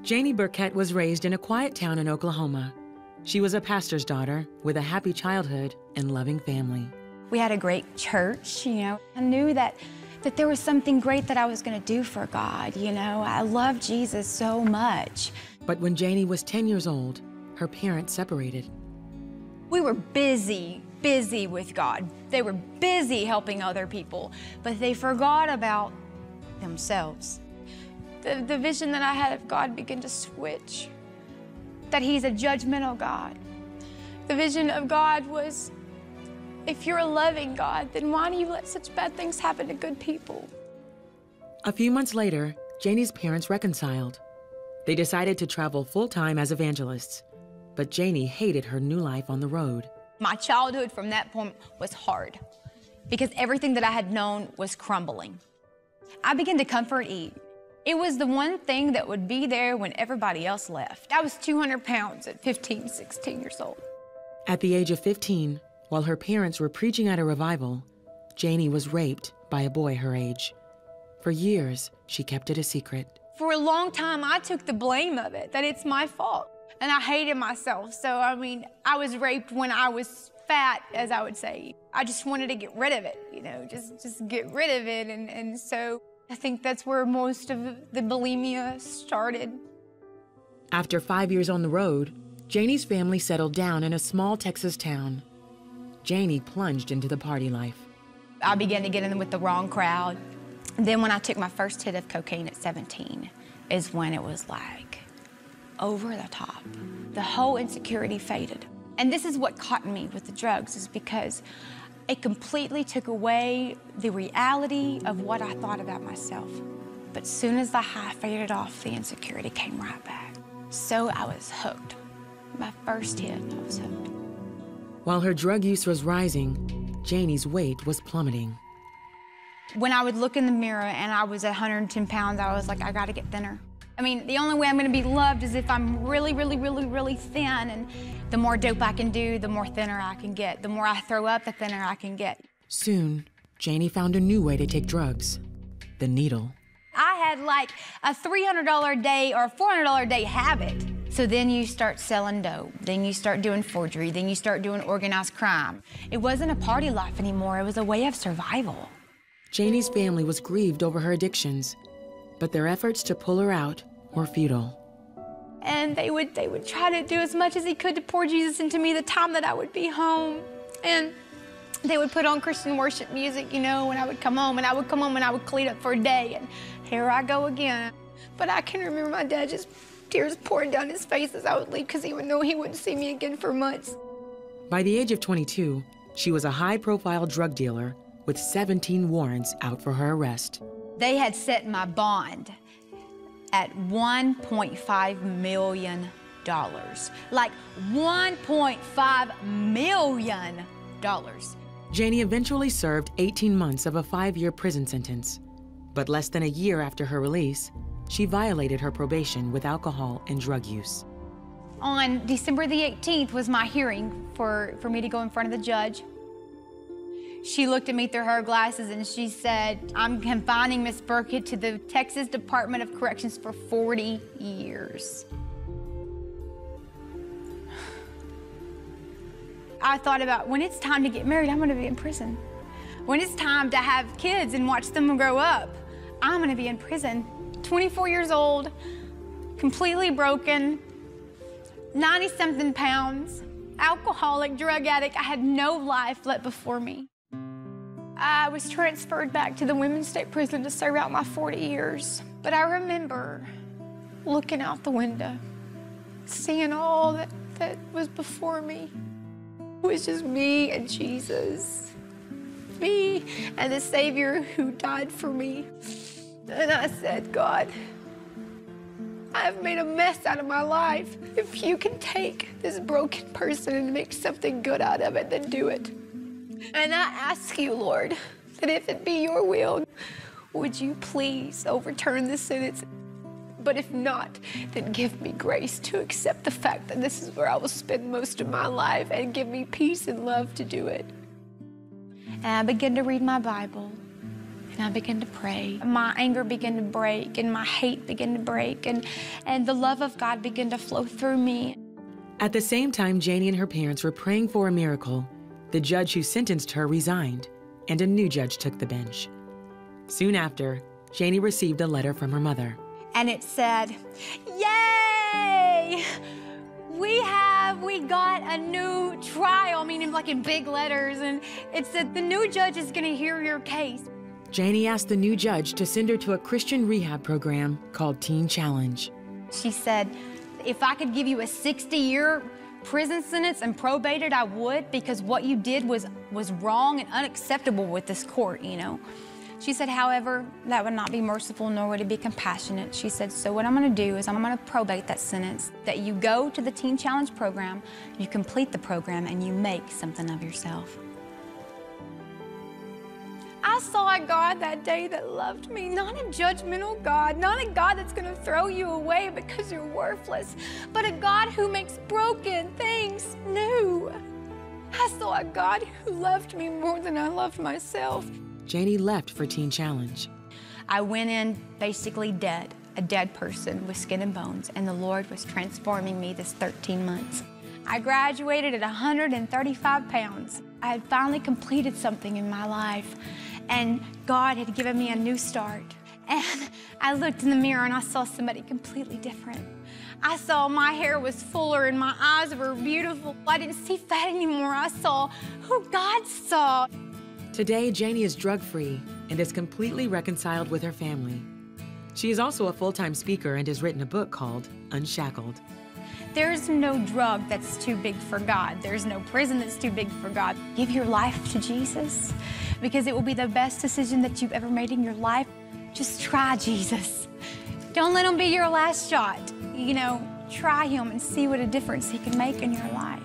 Janie Burkett was raised in a quiet town in Oklahoma. She was a pastor's daughter with a happy childhood and loving family. We had a great church, I knew that there was something great that I was going to do for God, I loved Jesus so much. But when Janie was 10 years old, her parents separated. We were busy with God. They were busy helping other people, but they forgot about themselves. The vision that I had of God began to switch, that He's a judgmental God. The vision of God was, if you're a loving God, then why do you let such bad things happen to good people? A few months later, Janie's parents reconciled. They decided to travel full-time as evangelists, but Janie hated her new life on the road. My childhood from that point was hard because everything that I had known was crumbling. I began to comfort eat. It was the one thing that would be there when everybody else left. I was 200 pounds at 15, 16 years old. At the age of 15, while her parents were preaching at a revival, Janie was raped by a boy her age. For years, she kept it a secret. For a long time, I took the blame of it, that it's my fault. And I hated myself. So, I was raped when I was fat, as I would say. I just wanted to get rid of it, just get rid of it. And so I think that's where most of the bulimia started. After 5 years on the road, Janie's family settled down in a small Texas town. Janie plunged into the party life. I began to get in with the wrong crowd. Then when I took my first hit of cocaine at 17 is when it was like over the top. The whole insecurity faded. And this is what caught me with the drugs, is because it completely took away the reality of what I thought about myself. But soon as the high faded off, the insecurity came right back. So I was hooked. My first hit, I was hooked. While her drug use was rising, Janie's weight was plummeting. When I would look in the mirror and I was 110 pounds, I was like, I gotta get thinner. The only way I'm gonna be loved is if I'm really, really, really, really thin, and the more dope I can do, the more thinner I can get. The more I throw up, the thinner I can get. Soon, Janie found a new way to take drugs, the needle. I had like a $300 a day or a $400 a day habit. So then you start selling dope, then you start doing forgery, then you start doing organized crime. It wasn't a party life anymore, it was a way of survival. Janie's family was grieved over her addictions, but their efforts to pull her out were futile. And they would try to do as much as he could to pour Jesus into me the time that I would be home. And they would put on Christian worship music, when I would come home, and I would come home and I would clean up for a day, and here I go again. But I can remember my dad just tears pouring down his face as I would leave, because he would know he wouldn't see me again for months. By the age of 22, she was a high-profile drug dealer with 17 warrants out for her arrest. They had set my bond at $1.5 million. Like $1.5 million. Janie eventually served 18 months of a 5-year prison sentence. But less than a year after her release, she violated her probation with alcohol and drug use. On December the 18th was my hearing for me to go in front of the judge. She looked at me through her glasses and she said, I'm confining Miss Burkett to the Texas Department of Corrections for 40 years. I thought about, when it's time to get married, I'm gonna be in prison. When it's time to have kids and watch them grow up, I'm gonna be in prison. 24 years old, completely broken, 90-something pounds, alcoholic, drug addict. I had no life left before me. I was transferred back to the women's state prison to serve out my 40 years. But I remember looking out the window, seeing all that was before me. It was just me and Jesus. Me and the Savior who died for me. And I said, God, I've made a mess out of my life. If you can take this broken person and make something good out of it, then do it. And I ask you, Lord, that if it be your will, would you please overturn this sentence? But if not, then give me grace to accept the fact that this is where I will spend most of my life, and give me peace and love to do it. And I began to read my Bible, And I began to pray. My anger began to break, and my hate began to break, and the love of God began to flow through me. At the same time Janie and her parents were praying for a miracle, the judge who sentenced her resigned, and a new judge took the bench. Soon after, Janie received a letter from her mother. And it said, "Yay! We got a new trial," meaning like in big letters, and it said, "The new judge is gonna hear your case." Janie asked the new judge to send her to a Christian rehab program called Teen Challenge. She said, "If I could give you a 60-year prison sentence and probate it, I would, because what you did was wrong and unacceptable with this court, you know." She said, "However, that would not be merciful, nor would it be compassionate." She said, "So what I'm gonna do is I'm gonna probate that sentence, that you go to the Teen Challenge program, you complete the program, and you make something of yourself." I saw a God that day that loved me, not a judgmental God, not a God that's gonna throw you away because you're worthless, but a God who makes broken things new. I saw a God who loved me more than I loved myself. Janie left for Teen Challenge. I went in basically dead, a dead person with skin and bones, and the Lord was transforming me this 13 months. I graduated at 135 pounds. I had finally completed something in my life, and God had given me a new start. And I looked in the mirror and I saw somebody completely different. I saw my hair was fuller and my eyes were beautiful. I didn't see fat anymore. I saw who God saw. Today, Janie is drug-free and is completely reconciled with her family. She is also a full-time speaker and has written a book called Unshackled. There's no drug that's too big for God. There's no prison that's too big for God. Give your life to Jesus, because it will be the best decision that you've ever made in your life. Just try Jesus. Don't let him be your last shot. You know, try him and see what a difference he can make in your life.